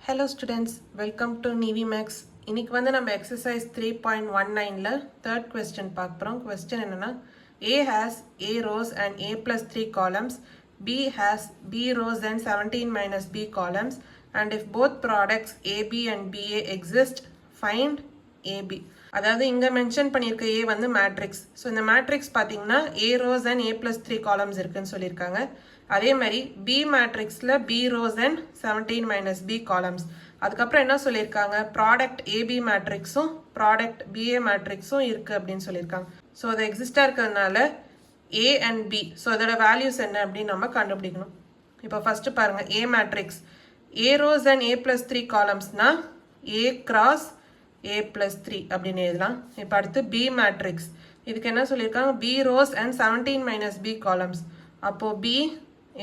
Hello students, welcome to Navy Max. இன்னைக்கு வந்து நம்ம exercise 3.19ல third question பார்க்குறோம். Question என்னன்னா A has A rows and A plus 3 columns. B has B rows and 17 minus B columns. And if both products AB and BA exist, find AB. அதாவது இங்க mention பண்ணியிருக்க A வந்து matrix. So இந்த matrix பார்த்தீங்கன்னா A rows and A plus 3 columns இருக்குன்னு சொல்லியிருக்காங்க. அதே மாதிரி B மேட்ரிக்ஸில் B rows and 17 minus B columns. அதுக்கப்புறம் என்ன சொல்லியிருக்காங்க, ப்ராடக்ட் AB மேட்ரிக்ஸும் ப்ராடக்ட் BA மேட்ரிக்ஸும் இருக்குது அப்படின்னு சொல்லியிருக்காங்க. ஸோ அது எக்ஸிஸ்டாக இருக்கிறதுனால A and B, ஸோ அதோட வேல்யூஸ் என்ன அப்படின்னு நம்ம கண்டுபிடிக்கணும். இப்போ ஃபஸ்ட்டு பாருங்கள், A matrix A rows and A plus 3 columnsனா A cross A plus 3 அப்படின்னு எழுதலாம். இப்போ அடுத்து B மேட்ரிக்ஸ், இதுக்கு என்ன சொல்லியிருக்காங்க, B rows and 17 minus B columns. அப்போது B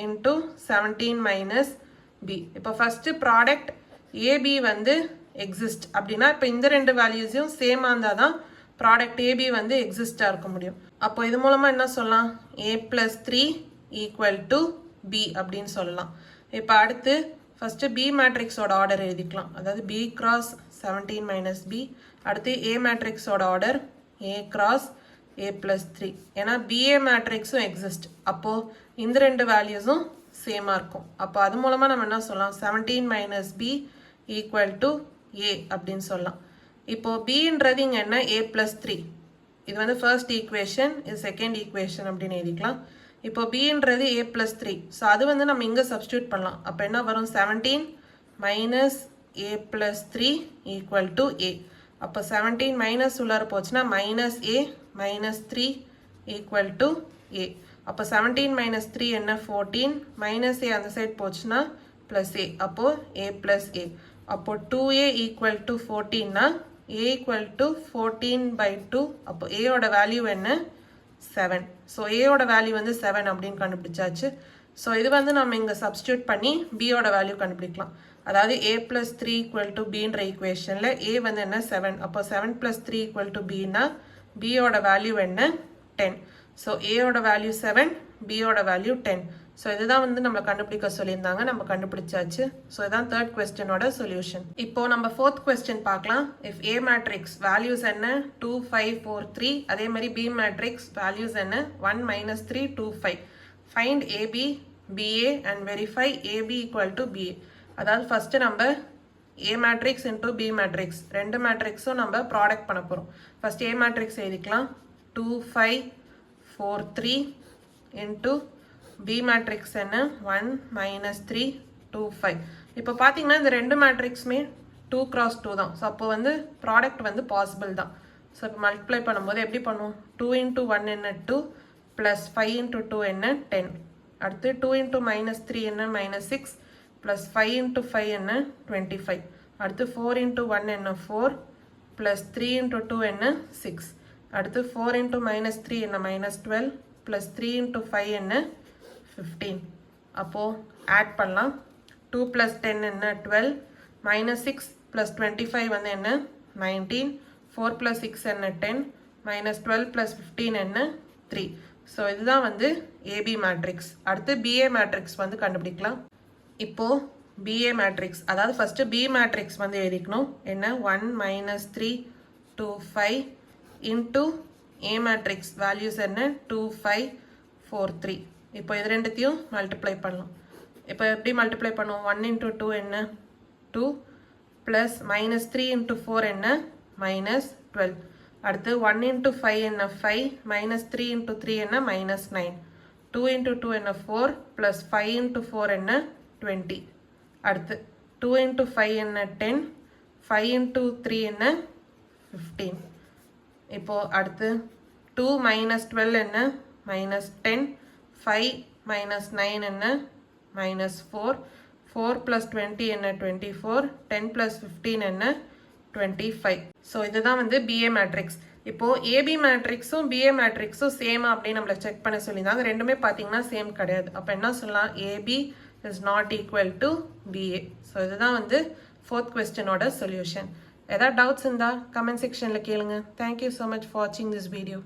into 17 minus B. இப்போ ஃபஸ்ட்டு ப்ராடக்ட் AB வந்து எக்ஸிஸ்ட் அப்படின்னா இப்போ இந்த ரெண்டு வேல்யூஸையும் சேமாக இருந்தால் தான் ப்ராடக்ட் AB வந்து எக்ஸிஸ்டாக இருக்க முடியும். அப்போ இது மூலமாக என்ன சொல்லலாம், A plus 3 equal to B அப்படின்னு சொல்லலாம். இப்போ அடுத்து ஃபஸ்ட்டு B மேட்ரிக்ஸோட ஆர்டர் எழுதிக்கலாம். அதாவது B cross 17 minus B. அடுத்து A மேட்ரிக்ஸோட order A cross A plus 3. ஏன்னா BA மேட்ரிக்ஸும் எக்ஸிஸ்ட், அப்போது இந்த ரெண்டு வேல்யூஸும் சேமாக இருக்கும். அப்போ அது மூலமாக நம்ம என்ன சொல்லலாம், 17 minus B equal to A அப்படின்னு சொல்லலாம். இப்போது Bன்றது இங்கே என்ன, A plus 3. இது வந்து ஃபர்ஸ்ட் ஈக்குவேஷன், இது செகண்ட் ஈக்குவேஷன் அப்படின்னு எழுதிக்கலாம். இப்போ Bன்றது A plus 3. ஸோ அது வந்து நம்ம இங்கே சப்ஸ்டியூட் பண்ணலாம். அப்போ என்ன வரும், 17 minus A plus 3 equal to A. அப்போ 17 மைனஸ் உள்ளார போச்சுன்னா minus A minus 3 equal to A. அப்போ 17 minus 3 என்ன, 14, minus A அந்த சைட் போச்சுன்னா plus A, அப்போது A plus A. அப்போது 2A equal to 14னா A equal to 14 by 2. அப்போ A ஓட வேல்யூ என்ன, 7. ஸோ A ஓட வேல்யூ வந்து 7 அப்படின்னு கண்டுபிடிச்சாச்சு. ஸோ இது வந்து நம்ம இங்கே சப்ஸ்டியூட் பண்ணி B ஓட வேல்யூ கண்டுபிடிக்கலாம். அதாவது A plus 3 equal to Bன்ற ஈக்குவேஷனில் A வந்து என்ன, 7. அப்போ 7 plus 3 equal to Bனா B ஓட வேல்யூ என்ன, 10. ஸோ A ஓட வேல்யூ 7, B ஓட வேல்யூ 10. ஸோ இதுதான் வந்து நம்ம கண்டுபிடிக்க சொல்லியிருந்தாங்க, நம்ம கண்டுபிடிச்சாச்சு. ஸோ இதுதான் தேர்ட் கொஸ்டினோட சொல்யூஷன். இப்போது நம்ம ஃபோர்த் கொஸ்டின் பார்க்கலாம். இஃப் A மேட்ரிக்ஸ் வேல்யூஸ் என்ன, 2 5 4 3. அதே மாதிரி B மேட்ரிக்ஸ் வேல்யூஸ் என்ன, 1 minus 3 2 5. Find AB BA and verify AB equal to BA. அதாவது ஃபஸ்ட்டு நம்ம A matrix into B matrix ரெண்டு மேட்ரிக்ஸும் நம்ம ப்ராடக்ட் பண்ண போகிறோம். ஃபஸ்ட் A மேட்ரிக்ஸ் எழுதிக்கலாம், 2 5 4 3 இன்டூ B மேட்ரிக்ஸ் என்ன, 1 minus 3 2 5. இப்போ பார்த்தீங்கன்னா இந்த ரெண்டு மேட்ரிக்ஸுமே 2 cross 2 தான். ஸோ அப்போ வந்து ப்ராடக்ட் வந்து பாசிபிள் தான். ஸோ இப்போ மல்டிப்ளை பண்ணும்போது எப்படி பண்ணுவோம், 2 into 1 என்ன 2 ப்ளஸ் 5 into 2 என்ன 10. அடுத்து 2 into minus 3 என்ன minus 6 ப்ளஸ் 5 into 5 என்ன 25. அடுத்து 4 into 1 என்ன 4 ப்ளஸ் 3 into 2 என்ன 6. அடுத்து 4 into minus 3 என்ன minus 12 ப்ளஸ் 3 into 5 என்ன 15. அப்போது ஆட் பண்ணலாம், 2 plus 10 என்ன 12, minus 6 plus 25 வந்து என்ன 19, 4 plus 6 என்ன 10, minus 12 plus 15 என்ன 3. ஸோ இதுதான் வந்து AB மேட்ரிக்ஸ். அடுத்து BA மேட்ரிக்ஸ் வந்து கண்டுபிடிக்கலாம். இப்போது BA மேட்ரிக்ஸ், அதாவது ஃபஸ்ட்டு B மேட்ரிக்ஸ் வந்து எழுதிக்கணும். என்ன, 1 minus 3 2 5 into A matrix values என்ன, 2 5 4 3. இப்போ இது ரெண்டுத்தையும் மல்டிப்ளை பண்ணலாம். இப்போ எப்படி மல்டிப்ளை பண்ணுவோம், 1 into 2 என்ன 2 ப்ளஸ் மைனஸ் 3 into 4 என்ன மைனஸ் 12. அடுத்து 1 into 5 என்ன 5 மைனஸ் 3 into 3 என்ன மைனஸ் 9. 2 into 2 என்ன 4 ப்ளஸ் 5 into 4 என்ன 20. அடுத்து 2 into 5 என்ன 10, 5 into 3 என்ன 15. இப்போது அடுத்து 2 minus 12 என்ன minus 10, 5 minus 9 என்ன minus 4, 4 plus 20 என்ன 24, 10 plus 15 என்ன 25. ஸோ இதுதான் வந்து BA மேட்ரிக்ஸ். இப்போது AB மேட்ரிக்ஸும் BA மேட்ரிக்ஸும் சேமா அப்படின்னு நம்மளை செக் பண்ண சொல்லியிருந்தாங்க. ரெண்டுமே பார்த்தீங்கன்னா சேம் கிடையாது. அப்போ என்ன சொல்லலாம், AB is not equal to BA. So இதுதான் வந்து ஃபோர்த் கொஸ்டினோட சொல்யூஷன். ஏதாவது டவுட்ஸ் இருந்தால் கமெண்ட் செக்ஷனில் கேளுங்க. தேங்க்யூ ஸோ மச் ஃபார் வாட்சிங் திஸ் வீடியோ.